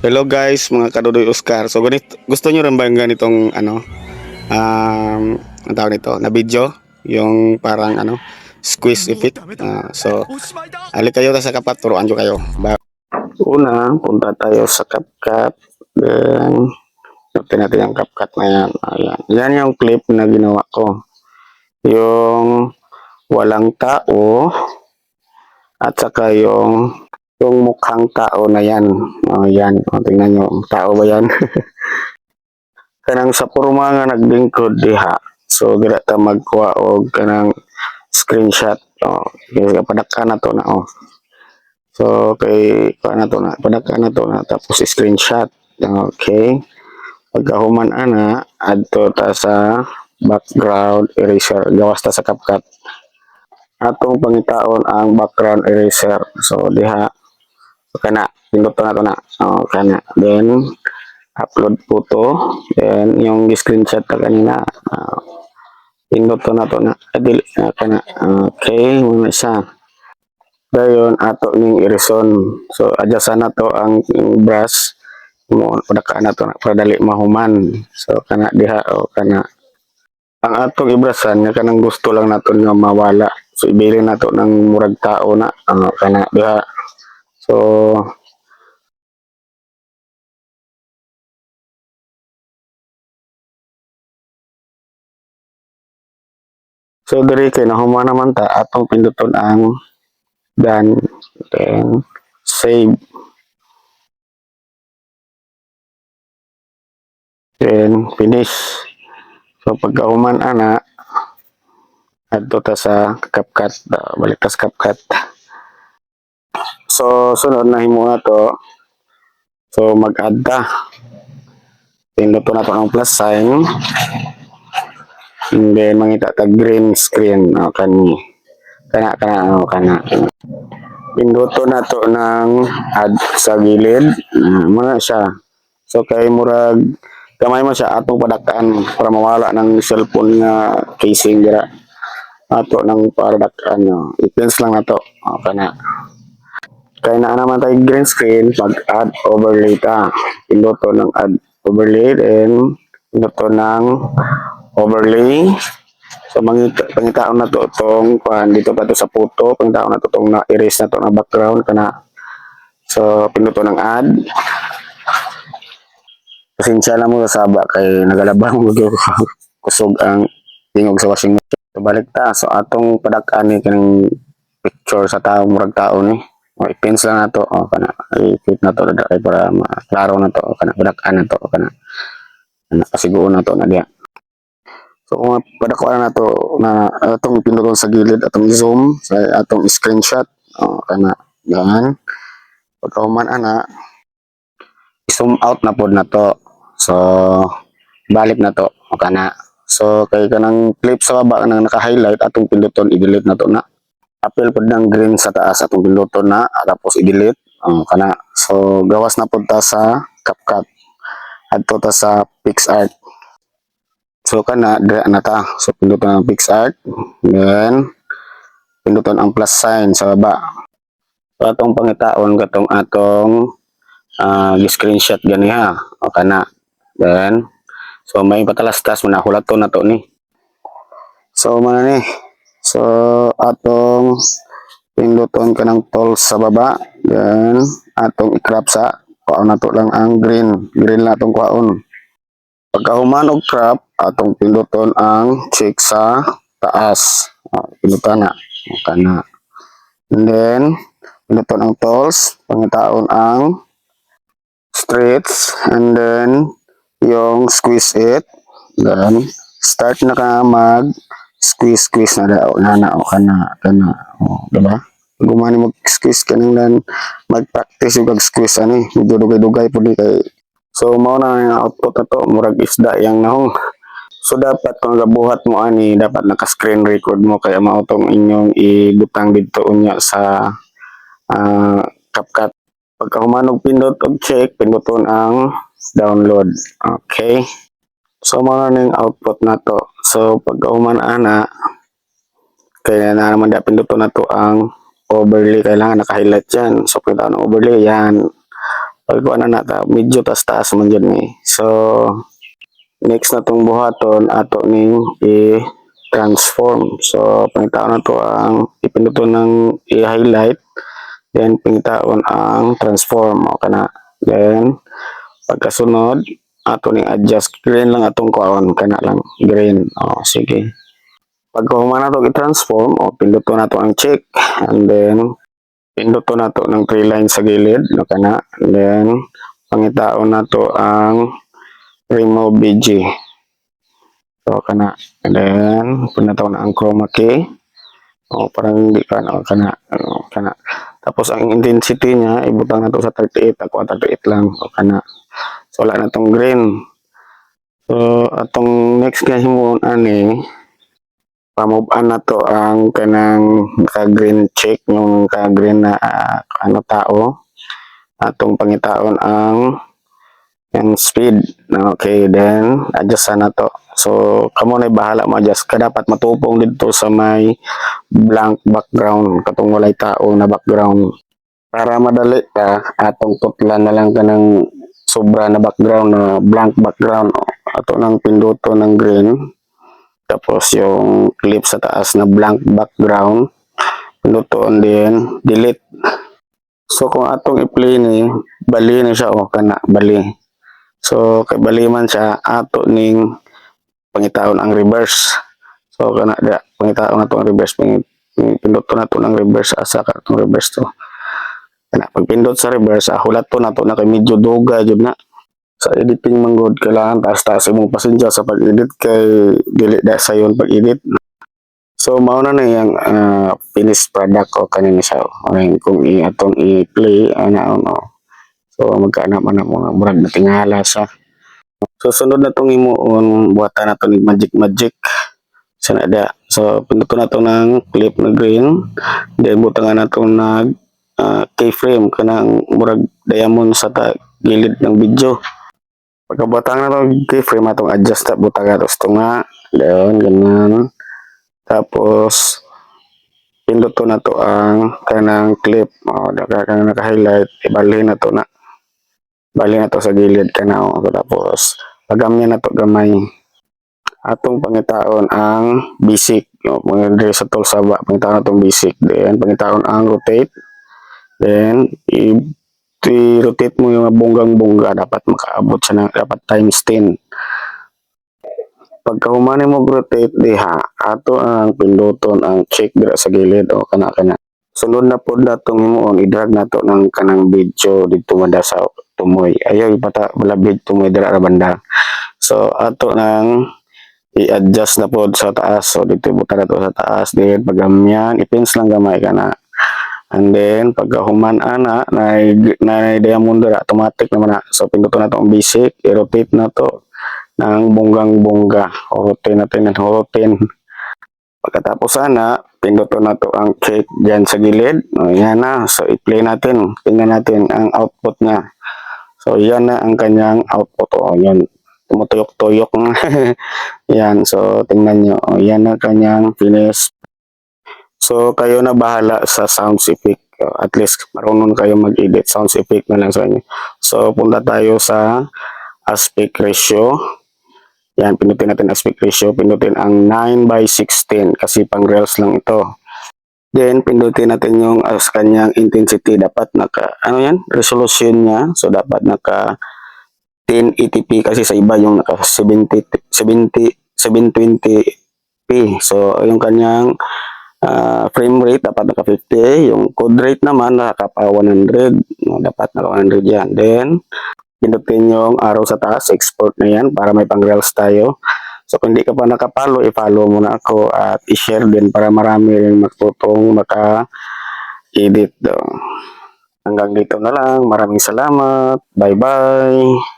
Hello guys, mga kadudoy Oscar. So gusto niyo rin ba yung ganitong ang tawag nito, na video, yung parang squeeze effect. So ali kayo ta sa kapat, turuan ko kayo. Una, punta tayo sa CapCut. Then natin natin yung CapCut na yan. Ayan. Yan yung clip na ginawa ko. Yung walang tao at saka yung mukhang tao na yan. Yan. Tingnan nyo. Tao ba yan? Kanang sa porma nga naglingkod diha. So dira ta magkuha og kanang screenshot. Padaka na to na So kay na to na padaka na to na tapos screenshot. Okay. Pagkahuman ana adto ta sa background eraser. Gawas ta sa CapCut. Atong pangitaon ang background eraser. So diha kana pindot na to na. Kana then upload photo, then yung screenshot ta kanina, pindot to na to na kana. Okay, muna siya. Dayon ato ning irison. So adjust na to ang brush mo padaka na to na para dali mahuman. So kana diha kana ang atong ibrasan nga kanang gusto lang naton nga mawala. So ibili na to ng murag tao na kana diha. So diri kay nahuman naman ta atong pinduton ang done, then save, then finish. So pagkahuman ana adto ta sa CapCut, balik ta sa CapCut. So sunod na himo na to, so mag-add ta, pinduto na to ang plus sign, and then mangita ta green screen. Kana pinduto na to ng add sa gilid. Muna siya. So kay murag gamay mo siya atong padakaan para mawala ng cellphone nga casing dira. Ato ng padakaan i-cleanse lang nato. Kana. Kay naa naman tayo green screen pag add overlay ta. Pinduto ng add overlay, then pinduto ng overlay. So pangitaon na to tong dito pa to sa photo, pangitaon na to tong na-erase na to na background kana. So pinduto ng add. Pasensya na mo sa saba kay nagalabang mo kusog ang tingog sa washing machine. So balik ta. So atong padakaan ni kanang picture sa taong murag tao ni. I-pins lang na to. Kana i-fit na to kay para klaro na to. Kana padakaan na to. Kana pasiguon na to na diya. So kung padakuan na to na atong pinduton sa gilid, atong zoom sa atong screenshot. Kana yan. Pagkahuman ana zoom out na pod na to. So balik na to kana. So kay kanang clip sa baba kanang naka-highlight atong pinduton i-delete na to na. Apil pod ng green sa taas atong pinduton na tapos i-delete kana. So gawas na pod ta sa CapCut. Adto ta sa PixArt. So kana dire na ta. So pinduton ang PixArt, then pinduton ang plus sign sa baba. So atong pangitaon katong atong screenshot gani ha. Kana. Then so may patalastas manahulaton na to ni. So mana ni. So atong pinduton kanang tools sa baba, then atong i-crop sa kuan na to lang ang green lang atong kuon. Pagkahuman og crop atong pinduton ang check sa taas. Pindutan na kana. And then pinduton ang tools, pangitaon ang stretch, and then yung squeeze it, then start na ka mag squeeze na daw na kana diba gumani mag squeeze kanang dan mag practice yung squeeze ani medyo dugay-dugay pud kay. So mao na ang output ato murag isda yang nahong. So dapat kung gabuhat mo ani dapat naka screen record mo kaya mao tong inyong ibutang didto unya sa CapCut. Pagka humanog pindot og check, pinduton ang download. Okay. So mao na ning output nato. So pagka human ana kaya na naman da pinduton nato ang overlay, kailangan naka-highlight yan. So pinduton ang overlay yan. Pag ano na ta, medyo taas-taas man dyan eh. So, next na tong buhaton, ato ning i-transform. So, pangitaon na to ang ipinduto ng i-highlight. Then, pangitaon ang transform. O kana. Then, pagkasunod, ato ning adjust. Green lang atong kuhaon. Kana lang. Green. O, sige. Pagka humana to i-transform, o, pinduto na to ang check. And then, pinduto na to ng 3 lines sa gilid. No, kana. And then, pangitaon na to ang remove BG. So, kana. And then, pinataw na ang chroma key. O, parang hindi ka na. Kana. Kana. Tapos, ang intensity niya, ibutang na to sa 38. Ako, 38 lang. O, kana. So, wala na tong green. So, atong next nga himon, ani, pa-move on na to ang kanang ka-green check, yung ka-green na ano tao. Atong pangitaon ang speed. Okay, then adjust na to. So, kamo na bahala mo adjust ka, dapat matupong dito sa may blank background, katong walay tao na background. Para madali ka, atong putlan na lang ka ng sobra na background, na blank background. Ato nang pinduto ng green. Tapos yung clip sa taas na blank background, pinduton din delete. So, kung atong i-play ni, bali na siya, o kana, bali. So, kay bali man siya, ato ning pangitaon ang reverse. So, kana da, pangitaon na to ang reverse. Pinduto na to ng reverse, asa ka itong reverse to. Kana, pag pindot sa reverse, hulat to na to na kay medyo duga, jud na. Sa editing manggod, kailangan taas-taas imong pasensya sa pag-edit kay dili da sayon pag-edit. So, mauna na yung finished product o kanina siya. Okay, kung atong i-play, ano. So, magkaana man ang mga murag na tingala sa. So, sunod na itong imuon, buhatan na ito ng magic. Sanada. So, pinuto na ito ng clip na green. Then, butangan na ito ng keyframe, kanang murag diamond sa gilid ng video. Pagkabutang na ito keyframe, atong adjust na butangan ito nga. Doon, ganyan. Tapos, pinuto na ito ang kanang clip. O, kanang naka-highlight. Ibali na ito na. Bali na to sa gilid ka na. Tapos, pagamya na to gamay. Atong pangitaon ang basic. Mga dire sa tool sa ba. Pangitaon na itong basic. Then, pangitaon ang rotate. Then, i-rotate mo yung bonggang-bongga. Dapat makaabot siya na. Dapat times 10. Pagka humani mo rotate, diha. Ato ang pinduton ang check dire sa gilid. O, kana-kana. Sunod na po na itong himuon. I-drag na to ng kanang video dito mada sa tumoy. Ayaw ipata malabid tumoy dira ra banda. So ato nang i-adjust na pod sa taas. So dito buta na to sa taas, then pagamyan ipins lang gamay kana. And then pagkahuman ana na diamond dira automatic naman na. So pinduto na to ang basic, i-rotate na to ng bonggang-bongga. Rotate natin ng rotate. Pagkatapos ana, pinduto na to ang check dyan sa gilid. O, yan na. So i-play natin. Tingnan natin ang output niya. So, yan na ang kanyang output. O, yan. Tumutuyok-tuyok na. Yan. So, tingnan nyo. O, yan na kanyang finish. So, kayo na bahala sa sound effect. At least, marunong kayo mag-edit. Sound effect na lang sa inyo. So, punta tayo sa aspect ratio. Yan. Pinutin natin aspect ratio. Pinutin ang 9:16 kasi pang reels lang ito. Then, pindutin natin yung kanyang intensity. Dapat ano yan? Resolution niya. So, dapat naka 1080p kasi sa iba yung naka 720p. So, yung kanyang frame rate dapat naka 50. Yung code rate naman naka 100. Dapat naka 100 yan. Then, pindutin yung arrow sa taas. Export na yan para may pang-reels tayo. So, kung hindi ka pa nakapalo, i-follow mo na ako at i-share din para marami rin magtutong maka-edit. Hanggang dito na lang. Maraming salamat. Bye-bye.